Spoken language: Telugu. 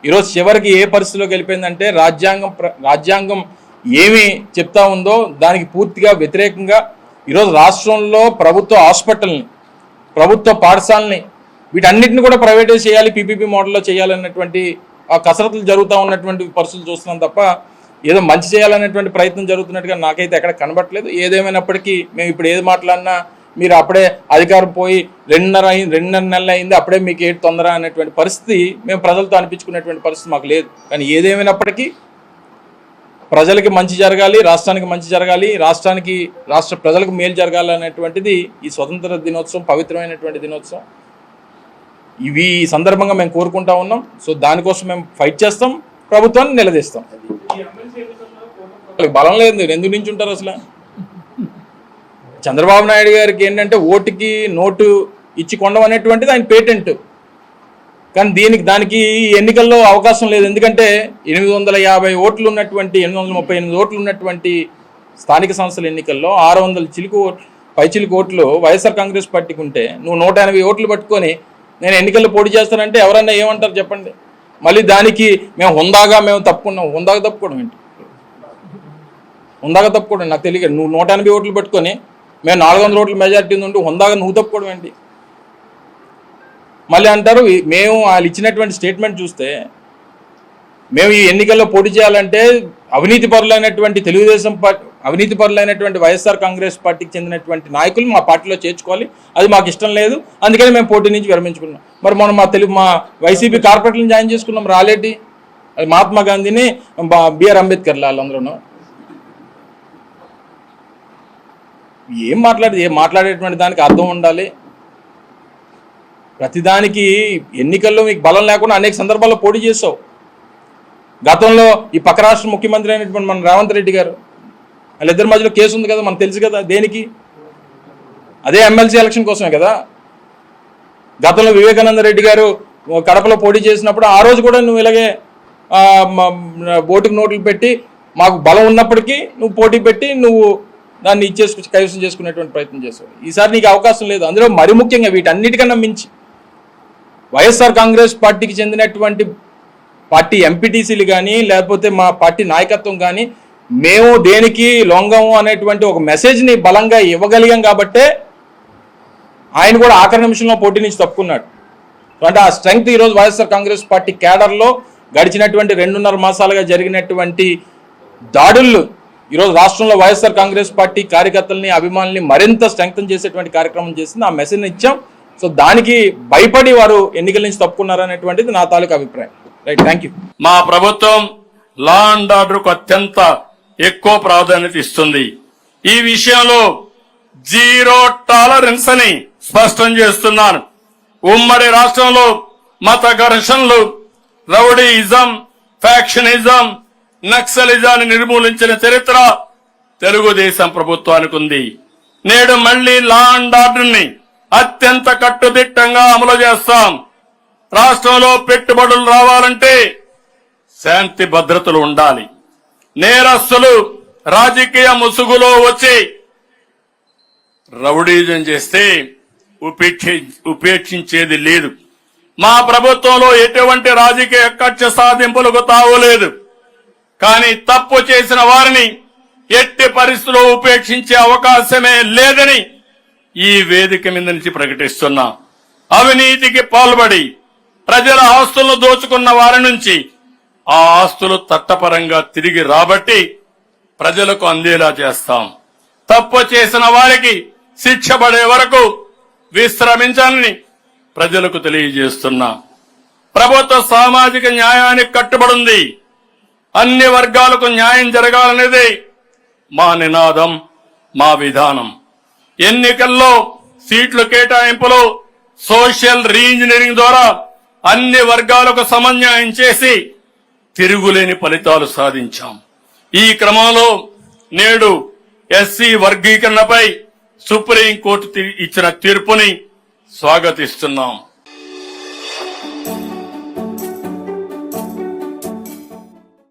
ఈరోజు చివరికి ఏ పరిస్థితిలోకి వెళ్ళిపోయిందంటే రాజ్యాంగం ఏమి చెప్తా ఉందో దానికి పూర్తిగా వ్యతిరేకంగా ఈరోజు రాష్ట్రంలో ప్రభుత్వ హాస్పిటల్ని, ప్రభుత్వ పాఠశాలని వీటన్నిటిని కూడా ప్రైవేటైజ్ చేయాలి, పీపీపీ మోడల్లో చేయాలన్నటువంటి ఆ కసరత్తులు జరుగుతూ ఉన్నటువంటి పరిస్థితులు చూస్తున్నాం తప్ప ఏదో మంచి చేయాలనేటువంటి ప్రయత్నం జరుగుతున్నట్టుగా నాకైతే ఎక్కడ కనబట్టలేదు. ఏదేమైనప్పటికీ మేము ఇప్పుడు ఏది మాట్లాడినా మీరు అప్పుడే అధికారం పోయి 2.5 నెలలు అయింది, అప్పుడే మీకు ఏంటి తొందర అనేటువంటి పరిస్థితి మేము ప్రజలతో అనిపించుకునేటువంటి పరిస్థితి మాకు లేదు. కానీ ఏదేమైనప్పటికీ ప్రజలకి మంచి జరగాలి, రాష్ట్రానికి మంచి జరగాలి, రాష్ట్ర ప్రజలకు మేలు జరగాలి అనేటువంటిది ఈ స్వతంత్ర దినోత్సవం, పవిత్రమైనటువంటి దినోత్సవం. ఇవి ఈ సందర్భంగా మేము కోరుకుంటా ఉన్నాం. సో దానికోసం మేము ఫైట్ చేస్తాం, ప్రభుత్వాన్ని నిలదీస్తాం. బలం లేదు, ఎందుకు నుంచి ఉంటారు అసలు? చంద్రబాబు నాయుడు గారికి ఏంటంటే ఓటుకి నోటు ఇచ్చి కొండం అనేటువంటిది ఆయన పేటెంట్. కానీ దానికి ఎన్నికల్లో అవకాశం లేదు. ఎందుకంటే 850 ఓట్లు ఉన్నటువంటి 838 ఓట్లు ఉన్నటువంటి స్థానిక సంస్థల ఎన్నికల్లో 600 పైచిలుకు ఓట్లు వైఎస్ఆర్ కాంగ్రెస్ పార్టీకి ఉంటే నువ్వు 180 ఓట్లు పట్టుకొని నేను ఎన్నికల్లో పోటీ చేస్తానంటే ఎవరన్నా ఏమంటారు చెప్పండి? మళ్ళీ దానికి మేము తప్పుకున్నాం. హుందాగా తప్పుకోవడం ఏంటి? హుందాగా తప్పుకోవడం నాకు తెలియదు. నువ్వు 180 ఓట్లు పట్టుకొని మేము 400 ఓట్ల మెజార్టీ ఉంటూ హుందాగా నువ్వు తప్పుకోవడం ఏంటి? మళ్ళీ అంటారు మేము వాళ్ళు ఇచ్చినటువంటి స్టేట్మెంట్ చూస్తే మేము ఈ ఎన్నికల్లో పోటీ చేయాలంటే అవినీతి పరులైనటువంటి వైఎస్ఆర్ కాంగ్రెస్ పార్టీకి చెందినటువంటి నాయకులు మా పార్టీలో చేర్చుకోవాలి, అది మాకు ఇష్టం లేదు, అందుకని మేము పోటీ నుంచి విరమించుకున్నాం. మరి మనం మా వైసీపీ కార్పొరేట్లను జాయిన్ చేసుకున్నాం, రాలేటి? అది మహాత్మా గాంధీని, బిఆర్ అంబేద్కర్ వాళ్ళందరూ ఏం మాట్లాడేటువంటి దానికి అర్థం ఉండాలి. ప్రతిదానికి ఎన్నికల్లో మీకు బలం లేకుండా అనేక సందర్భాల్లో పోటీ చేసావు. గతంలో ఈ పక్క రాష్ట్ర ముఖ్యమంత్రి అయినటువంటి మన రేవంత్ రెడ్డి గారు, వాళ్ళిద్దరి మధ్యలో కేసు ఉంది కదా, మనకు తెలుసు కదా. దేనికి? అదే ఎమ్మెల్సీ ఎలక్షన్ కోసమే కదా. గతంలో వివేకానంద రెడ్డి గారు కడపలో పోటీ చేసినప్పుడు ఆ రోజు కూడా నువ్వు ఇలాగే ఓటుకు నోట్లు పెట్టి మాకు బలం ఉన్నప్పటికీ నువ్వు పోటీ పెట్టి నువ్వు దాన్ని కైవసం చేసుకునేటువంటి ప్రయత్నం చేసావు. ఈసారి నీకు అవకాశం లేదు. అందులో మరి ముఖ్యంగా వీటన్నిటికన్నా మించి వైఎస్ఆర్ కాంగ్రెస్ పార్టీకి చెందినటువంటి పార్టీ ఎంపీటీసీలు కానీ లేకపోతే మా పార్టీ నాయకత్వం కానీ మేము దేనికి లొంగము అనేటువంటి ఒక మెసేజ్ని బలంగా ఇవ్వగలిగాం కాబట్టే ఆయన కూడా ఆఖరి నిమిషంలో పోటీ నుంచి తప్పుకున్నాడు. అంటే ఆ స్ట్రెంగ్త్ ఈరోజు వైఎస్ఆర్ కాంగ్రెస్ పార్టీ క్యాడర్లో గడిచినటువంటి 2.5 మాసాలుగా జరిగినటువంటి దాడులు ఈరోజు రాష్ట్రంలో వైఎస్ఆర్ కాంగ్రెస్ పార్టీ కార్యకర్తల్ని, అభిమానుల్ని మరింత స్ట్రెంగ్తన్ చేసేటువంటి కార్యక్రమం చేసింది. ఆ మెసేజ్ని ఇచ్చాం. సో దానికి భయపడి వారు ఎన్నికల నుంచి తప్పుకున్నారనేటువంటిది నా తాలూకు అభిప్రాయం. Right, thank you. మా ప్రభుత్వం లా అండ్ ఆర్డర్కు అత్యంత ఎక్కువ ప్రాధాన్యత ఇస్తుంది. ఈ విషయంలో 0 టాలరెన్స్ అని స్పష్టం చేస్తున్నాను. ఉమ్మడి రాష్ట్రంలో మత ఘర్షణలు, రౌడీయిజం, ఫ్యాక్షనిజం, నక్సలిజాన్ని నిర్మూలించిన చరిత్ర తెలుగుదేశం ప్రభుత్వానికి ఉంది. నేడు మళ్లీ లా అండ్ ఆర్డర్ ని అత్యంత కట్టుదిట్టంగా అమలు చేస్తాం. రాష్ట్రంలో పెట్టుబడులు రావాలంటే శాంతి భద్రతలు ఉండాలి. నేరస్తులు రాజకీయ ముసుగులో వచ్చి రౌడీజం చేస్తే ఉపేక్షించేది లేదు. మా ప్రభుత్వంలో ఎటువంటి రాజకీయ కక్ష సాధింపులకు తావులేదు. కానీ తప్పు చేసిన వారిని ఎట్టి పరిస్థితుల్లో ఉపేక్షించే అవకాశమే లేదని ఈ వేదిక మీద నుంచి ప్రకటిస్తున్నా. అవినీతికి పాల్పడి ప్రజల ఆస్తులను దోచుకున్న వారి నుంచి ఆ ఆస్తులు చట్టపరంగా తిరిగి రాబట్టి ప్రజలకు అందేలా చేస్తాం. తప్పు చేసిన వారికి శిక్ష పడే వరకు విశ్రమించాలని ప్రజలకు తెలియజేస్తున్నా. ప్రభుత్వ సామాజిక న్యాయానికి కట్టుబడింది. అన్ని వర్గాలకు న్యాయం జరగాలనేది మా నినాదం, మా విధానం. ఎన్నికల్లో సీట్ల కేటాయింపులో సోషల్ రీఇంజనీరింగ్ ద్వారా అన్ని వర్గాలకు సమన్యాయం చేసి తిరుగులేని ఫలితాలు సాధించాం. ఈ క్రమంలో నేడు ఎస్సీ వర్గీకరణపై సుప్రీంకోర్టు ఇచ్చిన తీర్పుని స్వాగతిస్తున్నాం.